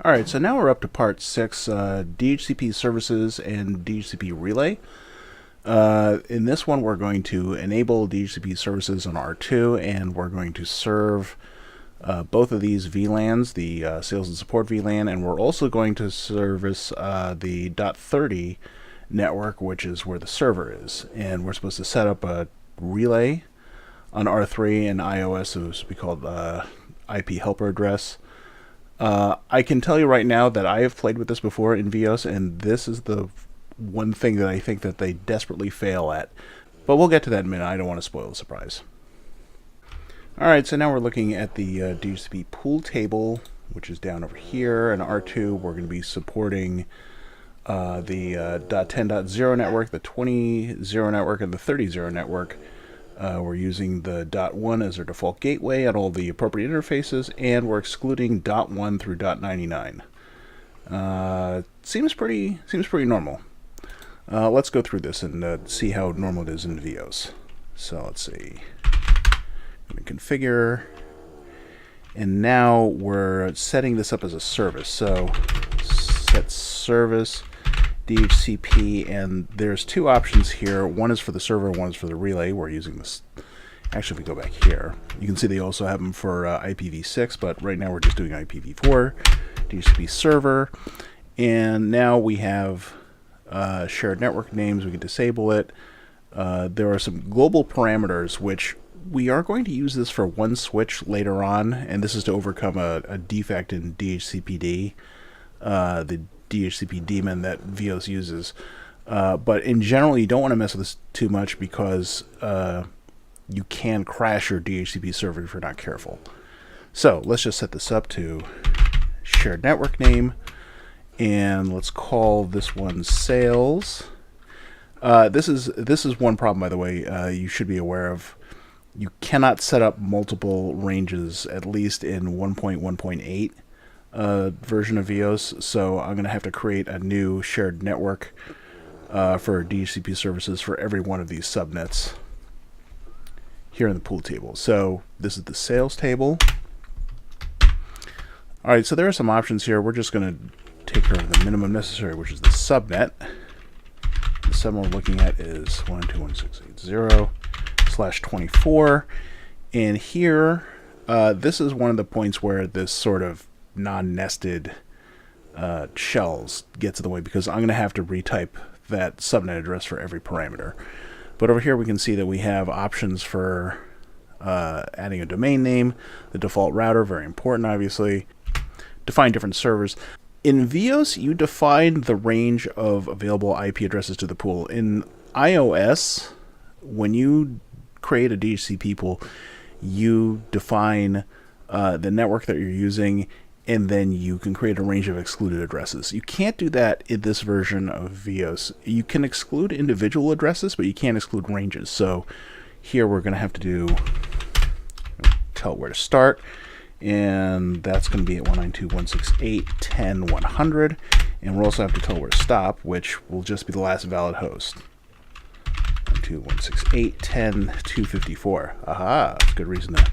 Alright, so now we're up to part 6, DHCP services and DHCP Relay. In this one we're going to enable DHCP services on R2, and we're going to serve both of these VLANs, the sales and support VLAN, and we're also going to service the .30 network, which is where the server is. And we're supposed to set up a relay on R3 and iOS, it was be called IP helper address. I can tell you right now that I have played with this before in VyOS, and this is the one thing that I think that they desperately fail at. But we'll get to that in a minute. I don't want to spoil the surprise. Alright, so now we're looking at the DHCP pool table, which is down over here. In R2, we're going to be supporting the .10.0 network, the 20.0 network, and the 30.0 network. We're using the .1 as our default gateway at all the appropriate interfaces, and we're excluding .1 through .99. Seems pretty normal. Let's go through this and see how normal it is in VyOS. So let's see. I'm going to configure, and now we're setting this up as a service. So set service DHCP, and there's two options here. One is for the server, one is for the relay. We're using this. Actually, if we go back here, you can see they also have them for IPv6, but right now we're just doing IPv4, DHCP server, and now we have shared network names. We can disable it. There are some global parameters, which we are going to use this for one switch later on, and this is to overcome a defect in DHCPD, the DHCP daemon that VyOS uses. But in general, you don't want to mess with this too much because you can crash your DHCP server if you're not careful. So let's just set this up to shared network name, and let's call this one sales. This is one problem, by the way, you should be aware of. You cannot set up multiple ranges, at least in 1.1.8 version of VyOS, so I'm going to have to create a new shared network for DHCP services for every one of these subnets here in the pool table. So this is the sales table. Alright, so there are some options here. We're just going to take care of the minimum necessary, which is the subnet. The subnet we're looking at is 192.168.0/24, and here this is one of the points where this sort of non-nested shells gets in the way, because I'm going to have to retype that subnet address for every parameter. But over here we can see that we have options for adding a domain name, the default router, very important obviously, define different servers. In VyOS, you define the range of available IP addresses to the pool. In iOS, when you create a DHCP pool, you define the network that you're using, and then you can create a range of excluded addresses. You can't do that in this version of VyOS. You can exclude individual addresses, but you can't exclude ranges. So here we're going to have to tell it where to start, and that's going to be at 192.168.10.100, and we'll also have to tell where to stop, which will just be the last valid host. 192.168.10.254. Aha, that's a good reason to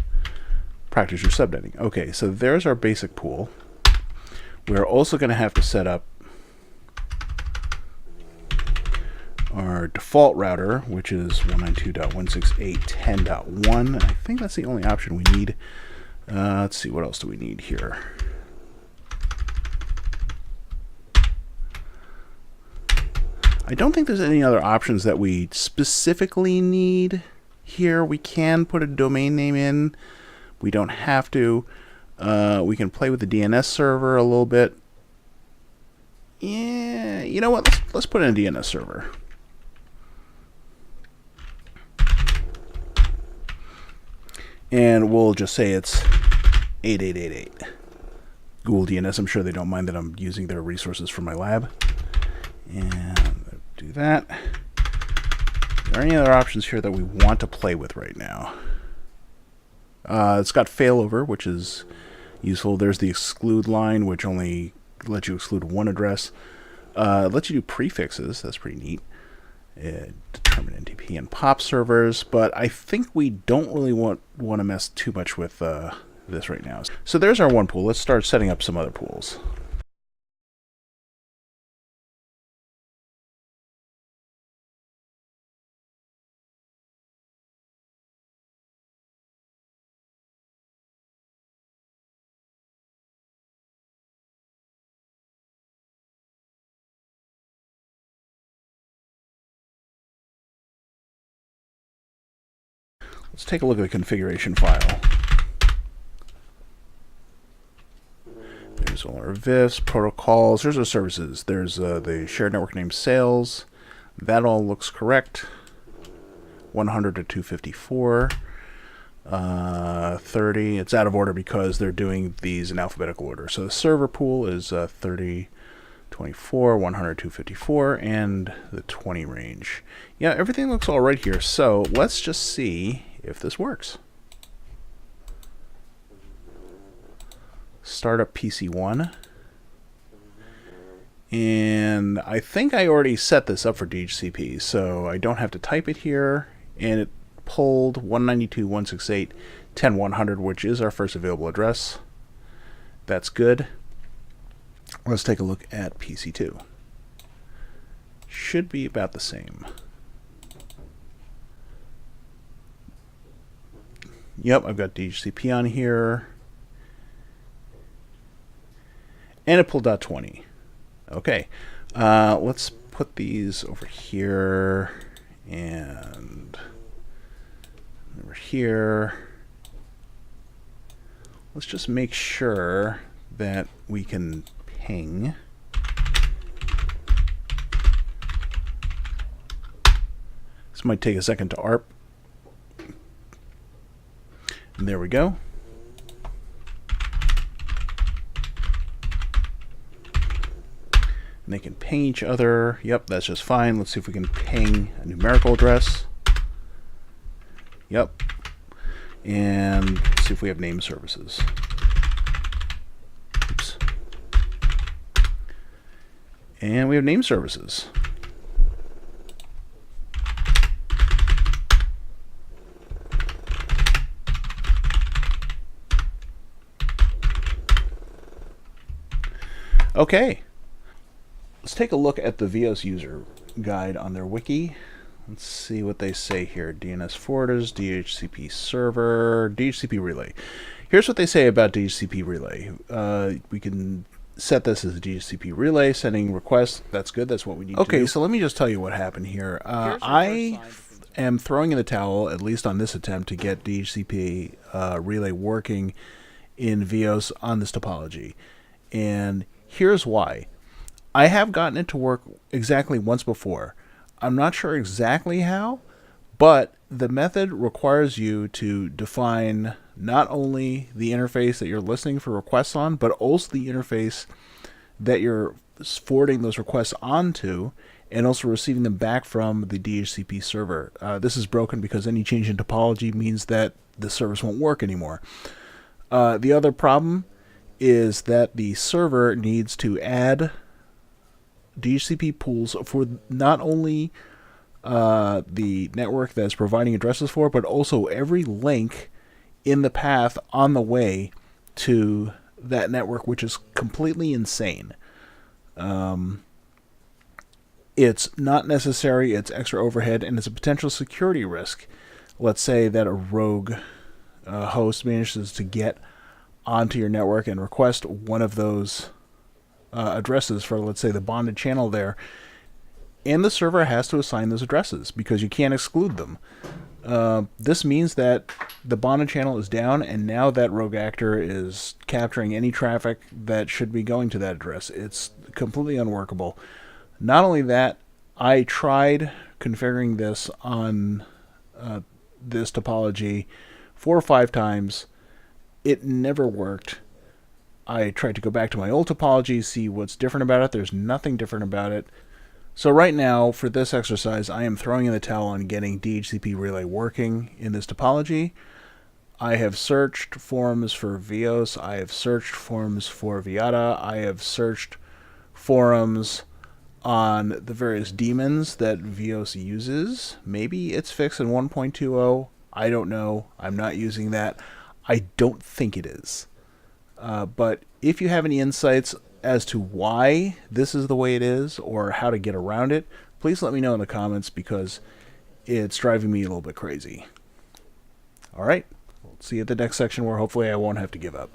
practice your subnetting. Okay, so there's our basic pool. We're also going to have to set up our default router, which is 192.168.10.1. I think that's the only option we need. Let's see, what else do we need here? I don't think there's any other options that we specifically need here. We can put a domain name in. We don't have to. We can play with the DNS server a little bit. Yeah, you know what? Let's put in a DNS server. And we'll just say it's 8888. Google DNS. I'm sure they don't mind that I'm using their resources from my lab. And do that. Are there any other options here that we want to play with right now? It's got failover, which is useful. There's the exclude line, which only lets you exclude one address. It lets you do prefixes. That's pretty neat. Determine NTP and POP servers, but I think we don't really want to mess too much with this right now. So there's our one pool. Let's start setting up some other pools. Let's take a look at the configuration file. There's all our VIFs, protocols. There's our services. There's the shared network name sales. That all looks correct. 100 to 254. 30. It's out of order because they're doing these in alphabetical order. So the server pool is 30, 24, 100, 254, and the 20 range. Yeah, everything looks all right here. So let's just see if this works. Start up PC1. And I think I already set this up for DHCP, so I don't have to type it here. And it pulled 192.168.10.100, which is our first available address. That's good. Let's take a look at PC2. Should be about the same. Yep, I've got DHCP on here. And it pulled out 20. Okay, let's put these over here and over here. Let's just make sure that we can ping. This might take a second to ARP. And there we go. And they can ping each other. Yep, that's just fine. Let's see if we can ping a numerical address. Yep. And see if we have name services. Oops. And we have name services. Okay. Let's take a look at the VyOS user guide on their wiki. Let's see what they say here. DNS forwarders, DHCP server, DHCP Relay. Here's what they say about DHCP Relay. We can set this as a DHCP Relay, sending requests. That's good. That's what we need to do. Okay, so let me just tell you what happened here. I am throwing in the towel, at least on this attempt, to get DHCP Relay working in VyOS on this topology. And here's why. I have gotten it to work exactly once before. I'm not sure exactly how, but the method requires you to define not only the interface that you're listening for requests on, but also the interface that you're forwarding those requests onto and also receiving them back from the DHCP server. This is broken because any change in topology means that the service won't work anymore. The other problem is that the server needs to add DHCP pools for not only the network that's providing addresses for, but also every link in the path on the way to that network, which is completely insane. It's not necessary, it's extra overhead, and it's a potential security risk. Let's say that a rogue host manages to get onto your network and request one of those addresses for, let's say, the bonded channel there, and the server has to assign those addresses because you can't exclude them. This means that the bonded channel is down, and now that rogue actor is capturing any traffic that should be going to that address. It's completely unworkable. Not only that, I tried configuring this on this topology 4 or 5 times. It never worked. I tried to go back to my old topology, see what's different about it. There's nothing different about it. So right now, for this exercise, I am throwing in the towel on getting DHCP Relay working in this topology. I have searched forums for VyOS. I have searched forums for Viata. I have searched forums on the various daemons that VyOS uses. Maybe it's fixed in 1.20. I don't know. I'm not using that. I don't think it is. But if you have any insights as to why this is the way it is or how to get around it, please let me know in the comments because it's driving me a little bit crazy. All right, we'll see you at the next section where hopefully I won't have to give up.